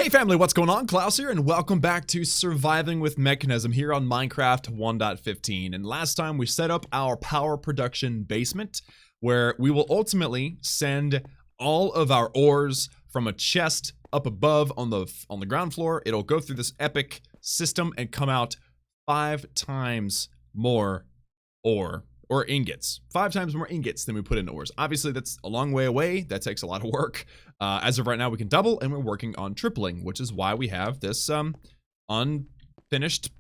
Hey family, what's going on? Klaus here, and welcome back to Surviving with Mekanism here on Minecraft 1.15. And last time we set up our power production basement, where we will ultimately send all of our ores from a chest up above on the ground floor. It'll go through this epic system and come out 5 times more ore. Or ingots. 5 times more ingots than we put in ores. Obviously, that's a long way away. That takes a lot of work. As of right now, we can double, and we're working on tripling, which is why we have this unfinished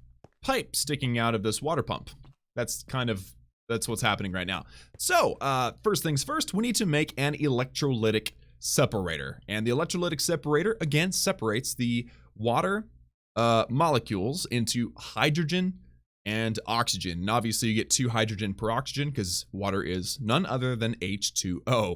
pipe sticking out of this water pump. That's what's happening right now. So, first things first, we need to make an electrolytic separator. And the electrolytic separator, again, separates the water molecules into hydrogen and oxygen. And obviously you get 2 hydrogen per oxygen because water is none other than H2O.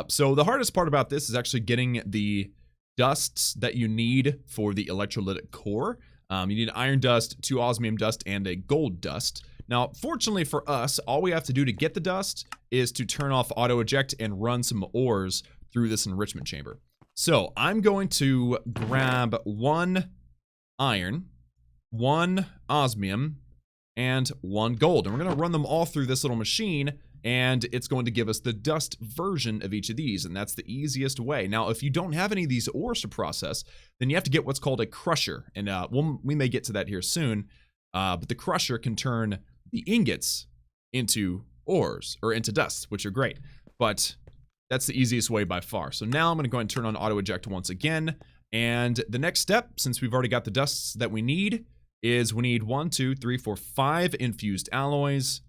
So the hardest part about this is actually getting the dusts that you need for the electrolytic core. You need iron dust, 2 osmium dust, and a gold dust. Now, fortunately for us, all we have to do to get the dust is to turn off auto eject and run some ores through this enrichment chamber. So I'm going to grab 1 iron, 1 osmium, and 1 gold. And we're going to run them all through this little machine, and it's going to give us the dust version of each of these, and that's the easiest way. Now, if you don't have any of these ores to process, then you have to get what's called a crusher, and we may get to that here soon, but the crusher can turn the ingots into ores, or into dust, which are great, but that's the easiest way by far. So now I'm going to go ahead and turn on auto eject once again, and the next step, since we've already got the dusts that we need, is we need 1, 2, 3, 4, 5 infused alloys,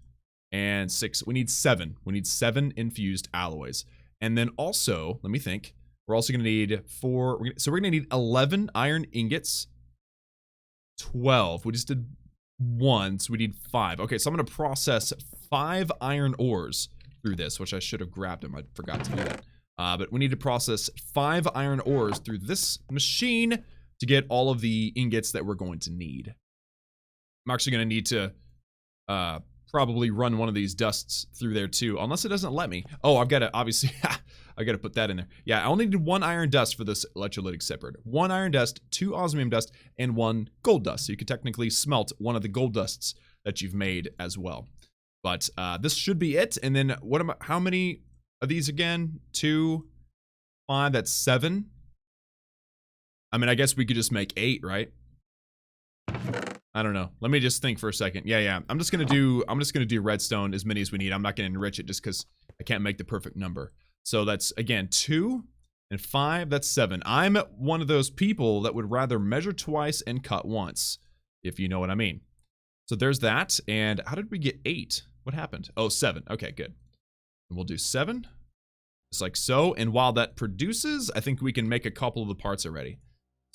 and 6. We need 7. We need 7 infused alloys. And then also, let me think, we're also going to need 4. So we're going to need 11 iron ingots, 12. We just did 1, so we need 5. Okay, so I'm going to process 5 iron ores through this, which I should have grabbed them. I forgot to do that. But we need to process 5 iron ores through this machine to get all of the ingots that we're going to need. I'm actually going to need to probably run one of these dusts through there too, unless it doesn't let me. Oh, I've got to, obviously, I got to put that in there. Yeah, I only need 1 iron dust for this electrolytic separator. 1 iron dust, 2 osmium dust, and 1 gold dust. So you could technically smelt one of the gold dusts that you've made as well. But this should be it. And then how many of these again? 2, 5, that's 7. I mean, I guess we could just make 8, right? I don't know. Let me just think for a second. Yeah. I'm just gonna do redstone as many as we need. I'm not gonna enrich it just because I can't make the perfect number. So that's again 2 and 5. That's 7. I'm one of those people that would rather measure twice and cut once, if you know what I mean. So there's that. And how did we get 8? What happened? Oh, 7. Okay, good. And we'll do 7, just like so. And while that produces, I think we can make a couple of the parts already.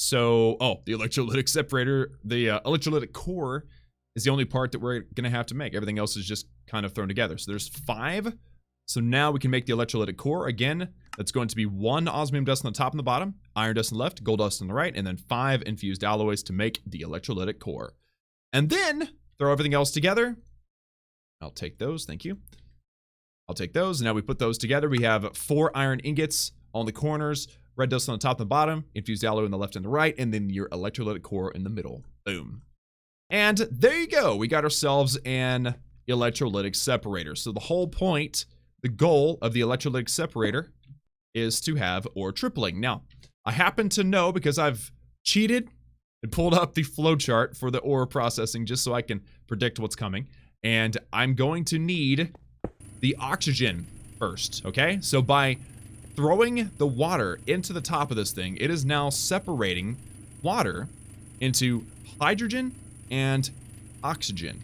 So, the electrolytic separator, the electrolytic core is the only part that we're going to have to make. Everything else is just kind of thrown together. So there's 5. So now we can make the electrolytic core. Again, that's going to be 1 osmium dust on the top and the bottom, iron dust on the left, gold dust on the right, and then 5 infused alloys to make the electrolytic core. And then throw everything else together. I'll take those. Thank you. I'll take those. Now we put those together. We have 4 iron ingots on the corners, red dust on the top and the bottom, infused alloy in the left and the right, and then your electrolytic core in the middle. Boom. And there you go. We got ourselves an electrolytic separator. So the whole point, the goal of the electrolytic separator is to have ore tripling. Now, I happen to know because I've cheated and pulled up the flowchart for the ore processing just so I can predict what's coming. And I'm going to need the oxygen first, okay? So by throwing the water into the top of this thing, it is now separating water into hydrogen and oxygen.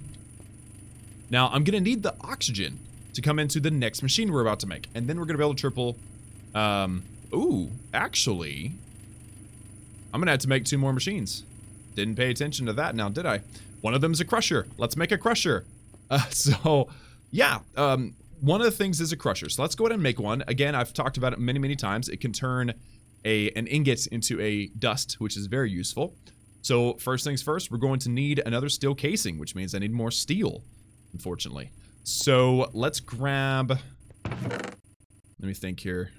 Now, I'm going to need the oxygen to come into the next machine we're about to make. And then we're going to be able to triple... actually, I'm going to have to make 2 more machines. Didn't pay attention to that now, did I? One of them is a crusher. Let's make a crusher. One of the things is a crusher. So let's go ahead and make one. Again, I've talked about it many, many times. It can turn an ingot into a dust, which is very useful. So first things first, we're going to need another steel casing, which means I need more steel, unfortunately. So let's grab... Let me think here.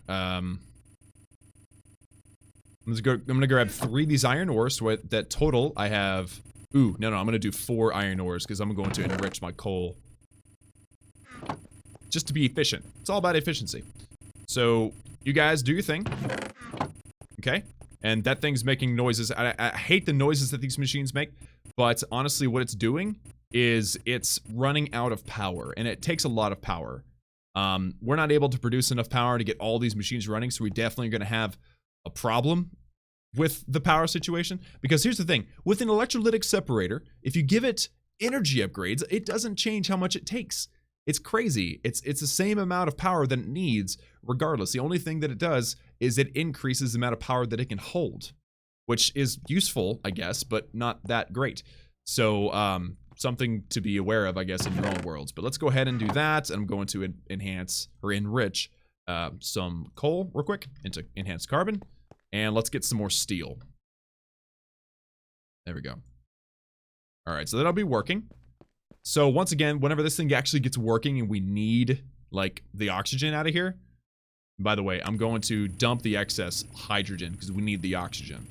I'm gonna grab 3 of these iron ores, so that total I have... Ooh, no, I'm gonna do 4 iron ores, because I'm going to enrich my coal. Just to be efficient. It's all about efficiency. So, you guys do your thing. Okay? And that thing's making noises. I hate the noises that these machines make, but honestly, what it's doing is it's running out of power, and it takes a lot of power. We're not able to produce enough power to get all these machines running, so we definitely are going to have a problem with the power situation. Because here's the thing, with an electrolytic separator, if you give it energy upgrades, it doesn't change how much it takes. It's crazy. It's the same amount of power that it needs regardless. The only thing that it does is it increases the amount of power that it can hold, which is useful, I guess, but not that great. So, something to be aware of, I guess, in your own worlds. But let's go ahead and do that. I'm going to enhance or enrich some coal real quick into enhanced carbon. And let's get some more steel. There we go. All right, so that'll be working. So once again, whenever this thing actually gets working and we need, like, the oxygen out of here. By the way, I'm going to dump the excess hydrogen because we need the oxygen.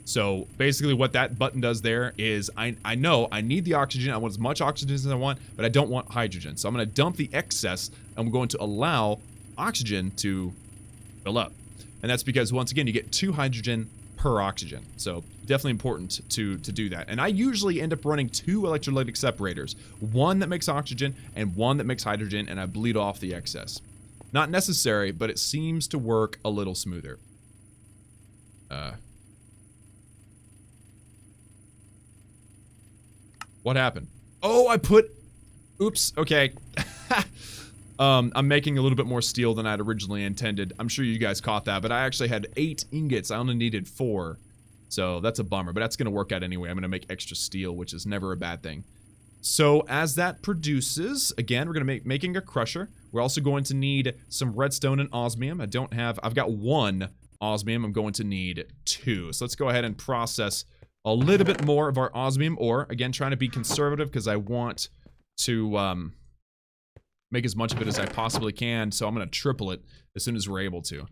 So basically what that button does there is I know I need the oxygen. I want as much oxygen as I want, but I don't want hydrogen. So I'm going to dump the excess and we're going to allow oxygen to fill up. And that's because, once again, you get 2 hydrogen per oxygen. So definitely important to do that. And I usually end up running 2 electrolytic separators. One that makes oxygen and one that makes hydrogen, and I bleed off the excess. Not necessary, but it seems to work a little smoother. What happened? Oh, I put... Oops, okay. I'm making a little bit more steel than I'd originally intended. I'm sure you guys caught that, but I actually had 8 ingots. I only needed 4. So that's a bummer, but that's going to work out anyway. I'm going to make extra steel, which is never a bad thing. So as that produces, again, we're going to be making a crusher. We're also going to need some redstone and osmium. I've got 1 osmium. I'm going to need 2. So let's go ahead and process a little bit more of our osmium ore. Again, trying to be conservative because I want to make as much of it as I possibly can. So I'm going to triple it as soon as we're able to.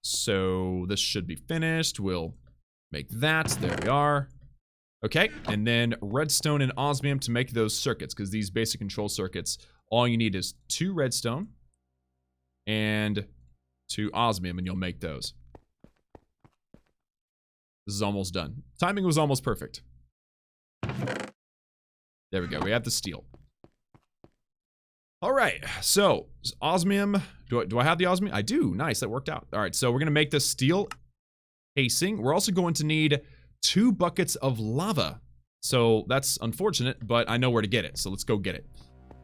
So this should be finished. We'll make that. There we are. Okay, and then redstone and osmium to make those circuits, because these basic control circuits, all you need is 2 redstone and 2 osmium, and you'll make those. This is almost done. Timing was almost perfect. There we go. We have the steel. All right, so osmium. Do I have the osmium? I do. Nice, that worked out. All right, so we're going to make this steel casing. We're also going to need 2 buckets of lava. So that's unfortunate, but I know where to get it. So let's go get it.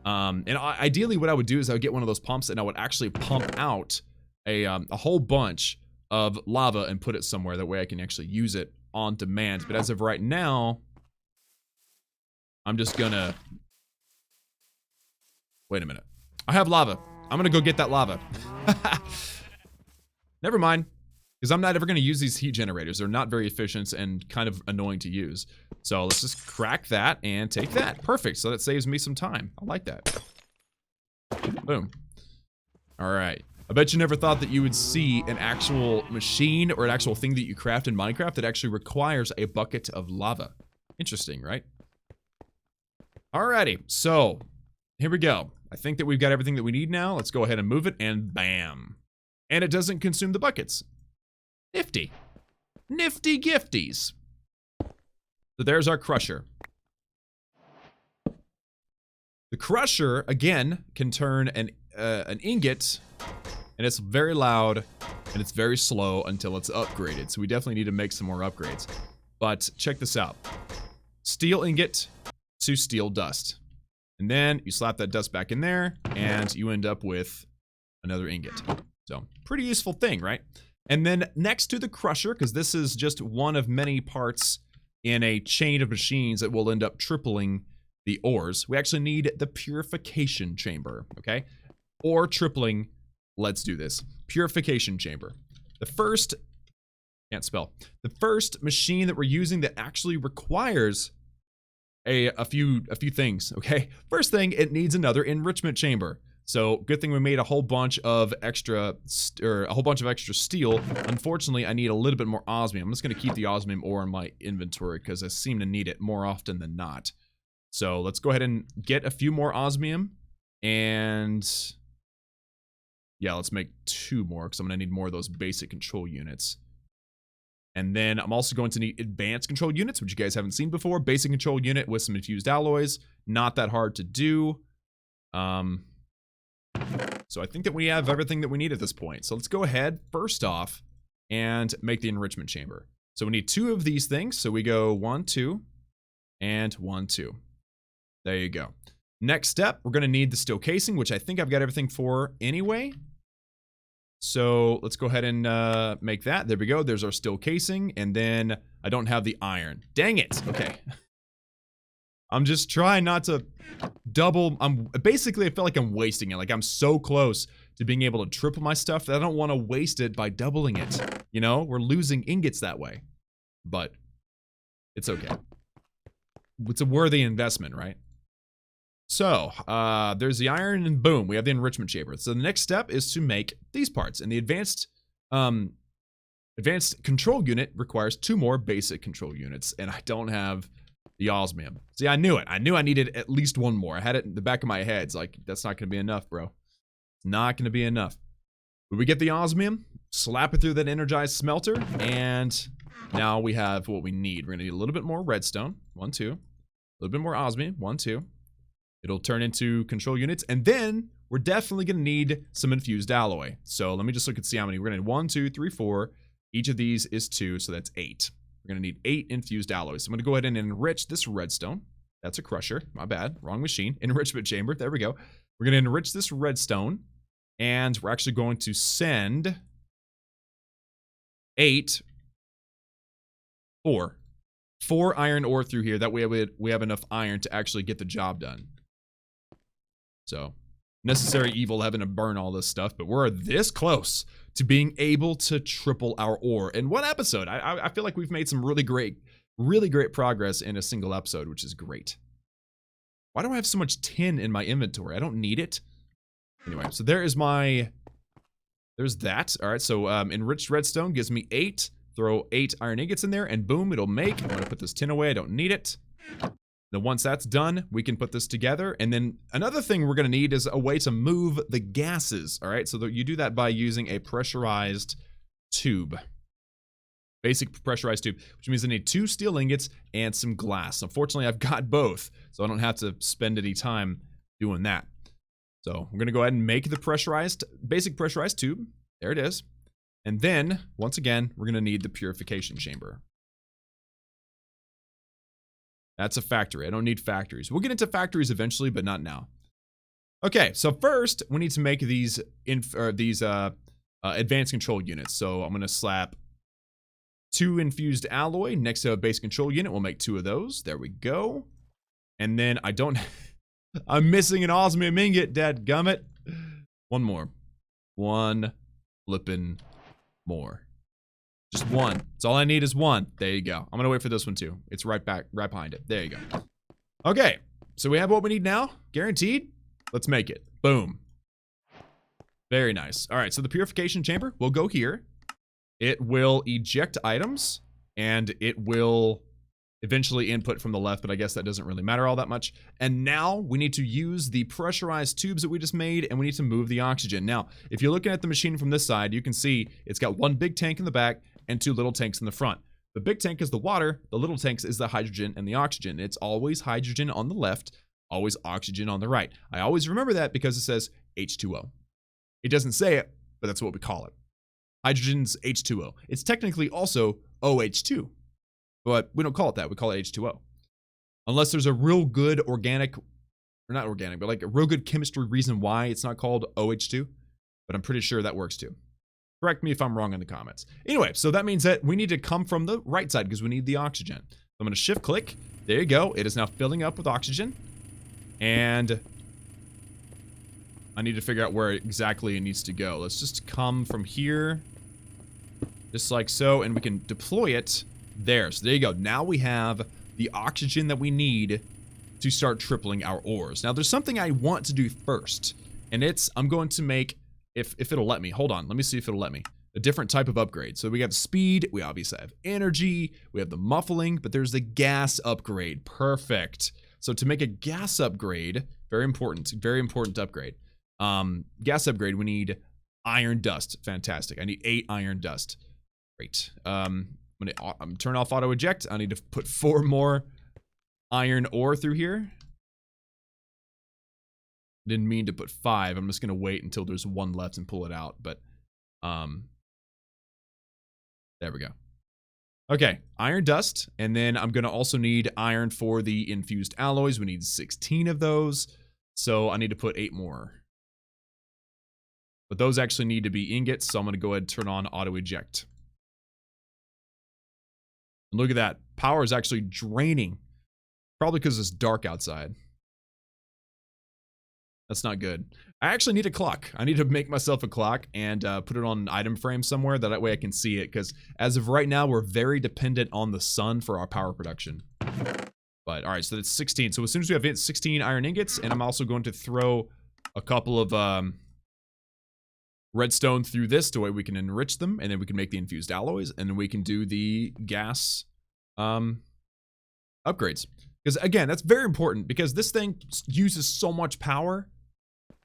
And ideally what I would do is I would get one of those pumps and I would actually pump out a whole bunch of lava and put it somewhere. That way I can actually use it on demand. But as of right now, I'm just gonna... Wait a minute. I have lava. I'm gonna go get that lava. Never mind. Because I'm not ever gonna use these heat generators. They're not very efficient and kind of annoying to use. So let's just crack that and take that. Perfect. So that saves me some time. I like that. Boom. All right. I bet you never thought that you would see an actual machine or an actual thing that you craft in Minecraft that actually requires a bucket of lava. Interesting, right? Alrighty, so here we go. I think that we've got everything that we need now. Let's go ahead and move it, and bam. And it doesn't consume the buckets. Nifty. Nifty gifties. So there's our crusher. The crusher, again, can turn an ingot, and it's very loud, and it's very slow until it's upgraded. So we definitely need to make some more upgrades. But check this out. Steel ingot to steel dust. And then you slap that dust back in there, and you end up with another ingot. So, pretty useful thing, right? And then next to the crusher, because this is just one of many parts in a chain of machines that will end up tripling the ores, we actually need the Purification Chamber, okay? Or tripling, let's do this. Purification Chamber. The first, can't spell. The first machine that we're using that actually requires a few things, okay? First thing, it needs another enrichment chamber. So good thing we made a whole bunch of extra steel. Unfortunately, I need a little bit more osmium. I'm just going to keep the osmium ore in my inventory because I seem to need it more often than not. So let's go ahead and get a few more osmium. And yeah, let's make 2 more because I'm going to need more of those basic control units. And then I'm also going to need advanced control units, which you guys haven't seen before. Basic control unit with some infused alloys. Not that hard to do. So I think that we have everything that we need at this point. So let's go ahead, first off, and make the enrichment chamber. So we need 2 of these things. So we go 1, 2, and 1, 2. There you go. Next step, we're going to need the steel casing, which I think I've got everything for anyway. So let's go ahead and make that. There we go. There's our steel casing. And then I don't have the iron. Dang it. Okay. I'm just trying not to double. Basically, I feel like I'm wasting it. Like I'm so close to being able to triple my stuff that I don't want to waste it by doubling it. You know, we're losing ingots that way. But it's okay. It's a worthy investment, right? So, there's the iron and boom, we have the enrichment chamber. So the next step is to make these parts. And the advanced control unit requires 2 more basic control units. And I don't have the osmium. See, I knew it. I knew I needed at least 1 more. I had it in the back of my head. It's like, that's not going to be enough, bro. It's not going to be enough. But we get the osmium, slap it through that energized smelter, and now we have what we need. We're going to need a little bit more redstone. 1, 2. A little bit more osmium. 1, 2. It'll turn into control units, and then we're definitely going to need some infused alloy. So let me just look and see how many. We're going to need 1, 2, 3, 4. Each of these is 2, so that's 8. We're going to need 8 infused alloys. So I'm going to go ahead and enrich this redstone. That's a crusher. My bad. Wrong machine. Enrichment chamber. There we go. We're going to enrich this redstone, and we're actually going to send 4 iron ore through here. That way we have enough iron to actually get the job done. So, necessary evil having to burn all this stuff, but we're this close to being able to triple our ore. In one episode, I feel like we've made some really great progress in a single episode, which is great. Why do I have so much tin in my inventory? I don't need it. Anyway, so there's that. All right, so enriched redstone gives me 8. Throw 8 iron ingots in there, and boom, it'll make. I'm going to put this tin away. I don't need it. Then once that's done, we can put this together. And then another thing we're going to need is a way to move the gases. All right, so you do that by using a pressurized tube. Basic pressurized tube, which means I need 2 steel ingots and some glass. Unfortunately, I've got both, so I don't have to spend any time doing that. So we're going to go ahead and make the basic pressurized tube. There it is. And then, once again, we're going to need the Purification Chamber. That's a factory. I don't need factories. We'll get into factories eventually, but not now. Okay, so first, we need to make these advanced control units. So I'm going to slap 2 infused alloy next to a base control unit. We'll make 2 of those. There we go. And then I'm missing an osmium ingot, dadgummit. 1 more. 1 flippin' more. Just 1. That's all I need is 1. There you go. I'm gonna wait for this one too. It's right behind it. There you go. Okay, so we have what we need now. Guaranteed. Let's make it. Boom. Very nice. All right, so the purification chamber will go here. It will eject items, and it will eventually input from the left, but I guess that doesn't really matter all that much. And now we need to use the pressurized tubes that we just made, and we need to move the oxygen. Now, if you're looking at the machine from this side, you can see it's got 1 big tank in the back and 2 little tanks in the front. The big tank is the water, the little tanks is the hydrogen and the oxygen. It's always hydrogen on the left, always oxygen on the right. I always remember that because it says H2O. It doesn't say it, but that's what we call it. Hydrogen's H2O. It's technically also OH2. But we don't call it that. We call it H2O. Unless there's a real good organic, or not organic, but like a real good chemistry reason why it's not called OH2. But I'm pretty sure that works too. Correct me if I'm wrong in the comments. Anyway, so that means that we need to come from the right side because we need the oxygen. So I'm going to shift click. There you go. It is now filling up with oxygen. And I need to figure out where exactly it needs to go. Let's just come from here. Just like so. And we can deploy it there. So there you go. Now we have the oxygen that we need to start tripling our ores. Now there's something I want to do first. And I'm going to make, if it'll let me, hold on, let me see if it'll let me. A different type of upgrade. So we have speed, we obviously have energy, we have the muffling, but there's the gas upgrade. Perfect. So to make a gas upgrade, very important upgrade. Gas upgrade, we need iron dust. Fantastic. I need 8 iron dust. Great. I'm gonna turn off auto eject. I need to put 4 more iron ore through here. Didn't mean to put 5. I'm just gonna wait until there's 1 left and pull it out, but there we go. Okay, iron dust, and then I'm gonna also need iron for the infused alloys. We need 16 of those, so I need to put 8 more. But those actually need to be ingots, so I'm gonna go ahead and turn on auto eject. And look at that, power is actually draining. Probably because it's dark outside. That's not good. I actually need a clock. I need to make myself a clock and put it on an item frame somewhere. That way I can see it. Because as of right now, we're very dependent on the sun for our power production. But all right, so that's 16. So as soon as we have 16 iron ingots, and I'm also going to throw a couple of redstone through this, the way we can enrich them, and then we can make the infused alloys, and then we can do the gas upgrades. Because again, that's very important because this thing uses so much power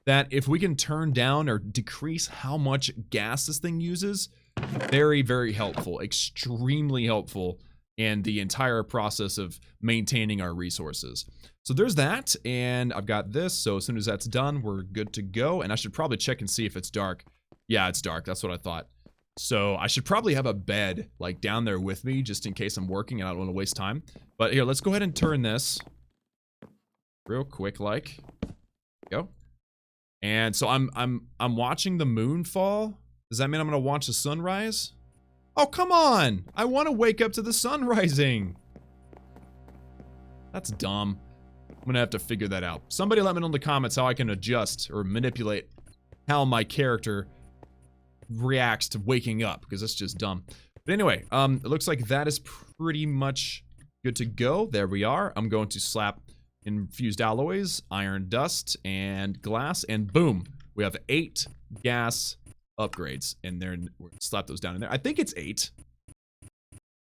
that if we can turn down or decrease how much gas this thing uses, very, very helpful, extremely helpful in the entire process of maintaining our resources. So there's that, and I've got this, so as soon as that's done, we're good to go, and I should probably check and see if it's dark. Yeah, it's dark, that's what I thought. So I should probably have a bed like down there with me just in case I'm working and I don't want to waste time. But here, let's go ahead and turn this real quick like. Go. And so I'm watching the moon fall. Does that mean I'm gonna watch the sunrise? Oh, come on! I want to wake up to the sun rising. That's dumb. I'm gonna have to figure that out. Somebody let me know in the comments how I can adjust or manipulate how my character reacts to waking up, because that's just dumb. But anyway, it looks like that is pretty much good to go. There we are. I'm going to slap infused alloys, iron dust, and glass, and boom, we have 8 gas upgrades, and then we'll slap those down in there. I think it's 8.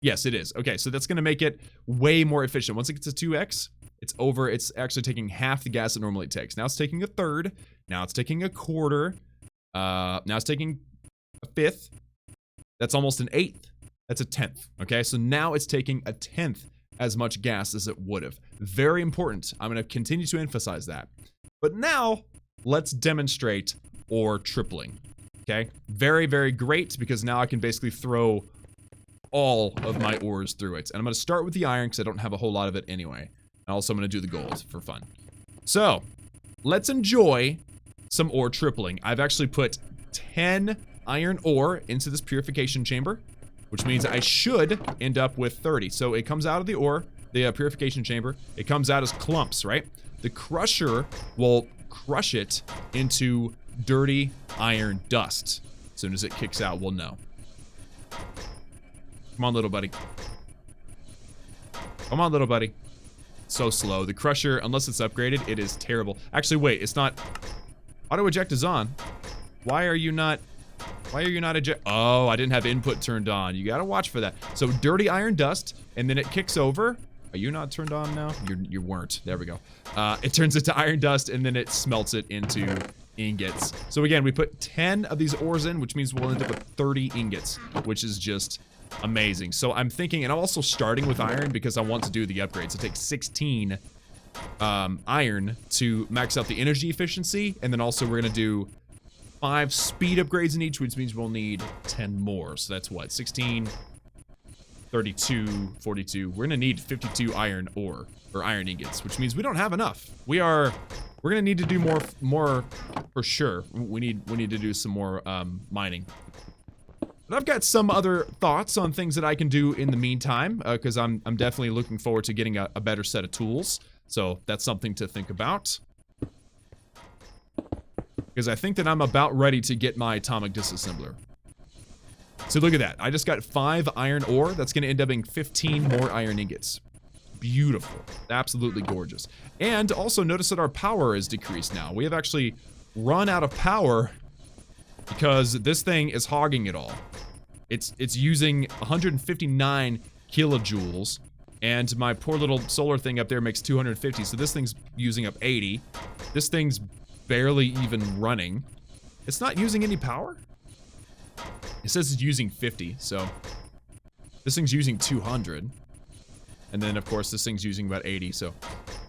Yes, it is. Okay, so that's gonna make it way more efficient. Once it gets to 2x, it's over. It's actually taking half the gas it normally takes. Now it's taking a third. Now it's taking a quarter. Now it's taking a fifth. That's almost an eighth. That's a 10th. Okay, so now it's taking a 10th as much gas as it would have. Very important. I'm going to continue to emphasize that. But now, let's demonstrate ore tripling. Okay, very, very great, because now I can basically throw all of my ores through it. And I'm going to start with the iron, because I don't have a whole lot of it anyway. And also, I'm going to do the gold for fun. So, let's enjoy some ore tripling. I've actually put 10 iron ore into this purification chamber, which means I should end up with 30. So it comes out of the ore, the purification chamber. It comes out as clumps, right? The crusher will crush it into dirty iron dust. As soon as it kicks out, we'll know. Come on, little buddy. Come on, little buddy. So slow. The crusher, unless it's upgraded, it is terrible. Actually, wait, it's not. Auto eject is on. Why are you not eject? Oh, I didn't have input turned on. You gotta watch for that. So dirty iron dust, and then it kicks over. Are you not turned on now? You weren't. There we go. It turns into iron dust, and then it smelts it into ingots. So again, we put 10 of these ores in, which means we'll end up with 30 ingots, which is just amazing. So I'm thinking, and I'm also starting with iron because I want to do the upgrades. It takes 16 iron to max out the energy efficiency, and then also we're gonna do 5 speed upgrades in each, which means we'll need 10 more. So that's what, 16, 32, 42. We're gonna need 52 iron ore, or iron ingots, which means we don't have enough. We're gonna need to do more for sure. We need to do some more mining. But I've got some other thoughts on things that I can do in the meantime, because I'm definitely looking forward to getting a better set of tools. So that's something to think about. Because I think that I'm about ready to get my atomic disassembler. So look at that. I just got 5 iron ore. That's going to end up being 15 more iron ingots. Beautiful. Absolutely gorgeous. And also notice that our power is decreased now. We have actually run out of power because this thing is hogging it all. It's using 159 kilojoules, and my poor little solar thing up there makes 250, so this thing's using up 80. This thing's barely even running. It's not using any power? It says it's using 50, so this thing's using 200. And then, of course, this thing's using about 80, so...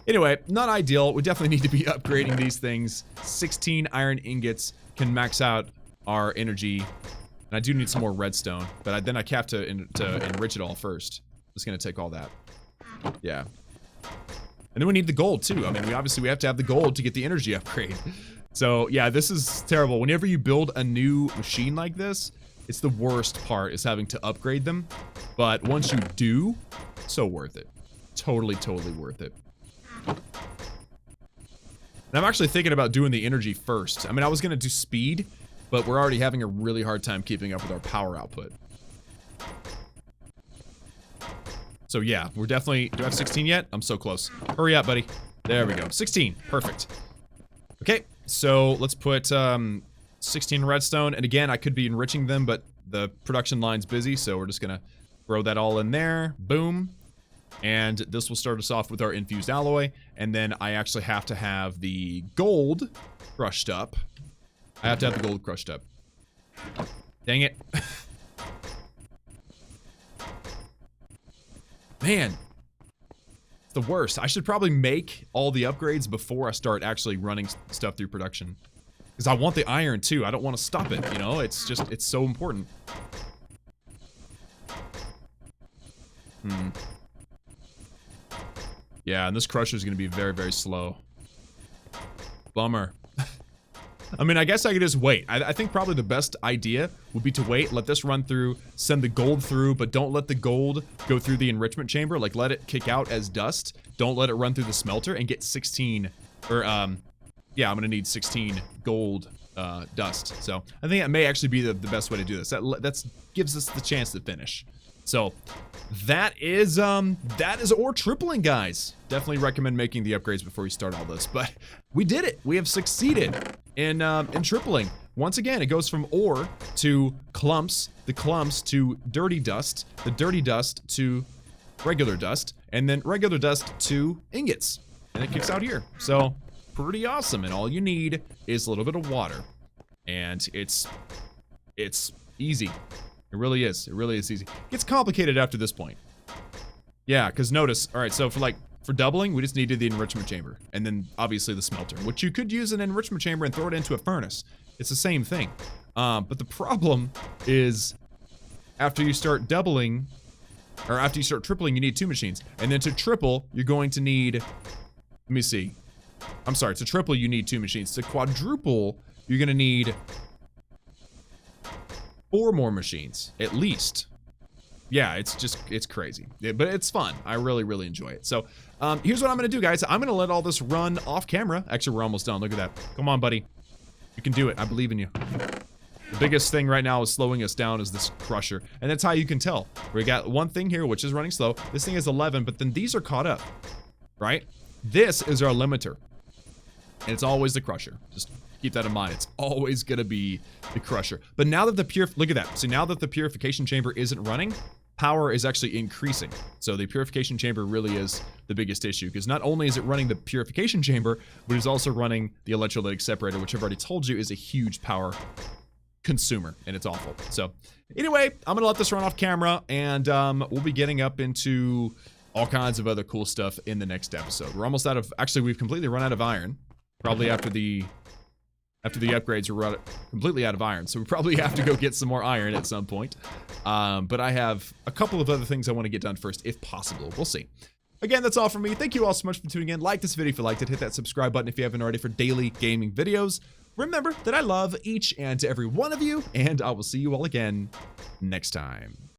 Anyway, not ideal. We definitely need to be upgrading these things. 16 iron ingots can max out our energy. And I do need some more redstone, but then I have to enrich it all first. It's gonna take all that. Yeah. And then we need the gold, too. I mean, we have to have the gold to get the energy upgrade. So, yeah, this is terrible. Whenever you build a new machine like this, it's the worst part, is having to upgrade them. But once you do, so worth it. Totally, totally worth it. And I'm actually thinking about doing the energy first. I mean, I was gonna do speed, but we're already having a really hard time keeping up with our power output. So yeah, we're definitely... Do I have 16 yet? I'm so close. Hurry up, buddy. There we go. 16. Perfect. Okay, so let's put 16 redstone. And again, I could be enriching them, but the production line's busy, so we're just gonna throw that all in there. Boom. And this will start us off with our infused alloy. And then I actually have to have the gold crushed up. I have to have the gold crushed up. Dang it. Man. It's the worst. I should probably make all the upgrades before I start actually running stuff through production. Because I want the iron too. I don't want to stop it, you know? It's just, it's so important. Yeah, and this crusher is going to be very, very slow. Bummer. I mean, I guess I could just wait. I think probably the best idea would be to wait, let this run through, send the gold through, but don't let the gold go through the enrichment chamber. Like, let it kick out as dust. Don't let it run through the smelter and get 16, or, yeah, I'm going to need 16 gold dust. So, I think that may actually be the best way to do this. That gives us the chance to finish. So, that is ore tripling, guys. Definitely recommend making the upgrades before you start all this. But we did it. We have succeeded in tripling. Once again, it goes from ore to clumps, the clumps to dirty dust, the dirty dust to regular dust, and then regular dust to ingots. And it kicks out here. So, pretty awesome. And all you need is a little bit of water. And it's easy. It really is. It really is easy. It gets complicated after this point. Yeah, because notice, all right, so for doubling, we just needed the enrichment chamber. And then, obviously, the smelter, which you could use an enrichment chamber and throw it into a furnace. It's the same thing. But the problem is, after you start doubling, or after you start tripling, you need 2 machines. And then to triple, you're going to need, let me see. I'm sorry, to triple, you need 2 machines. To quadruple, you're going to need 4 more machines, at least. Yeah, it's crazy. Yeah, but it's fun. I really, really enjoy it. So, here's what I'm going to do, guys. I'm going to let all this run off camera. Actually, we're almost done. Look at that. Come on, buddy. You can do it. I believe in you. The biggest thing right now is slowing us down is this crusher. And that's how you can tell. We got one thing here, which is running slow. This thing is 11, but then these are caught up, right? This is our limiter. And it's always the crusher. Just keep that in mind. It's always going to be the crusher. But now that look at that. So now that the purification chamber isn't running, power is actually increasing. So the purification chamber really is the biggest issue, because not only is it running the purification chamber, but it's also running the electrolytic separator, which I've already told you is a huge power consumer, and it's awful. So anyway, I'm gonna let this run off camera, and we'll be getting up into all kinds of other cool stuff in the next episode. We're almost out of, actually, we've completely run out of iron. Probably after the upgrades, we're completely out of iron, so we probably have to go get some more iron at some point. But I have a couple of other things I want to get done first, if possible. We'll see. Again, that's all from me. Thank you all so much for tuning in. Like this video if you liked it. Hit that subscribe button if you haven't already for daily gaming videos. Remember that I love each and every one of you, and I will see you all again next time.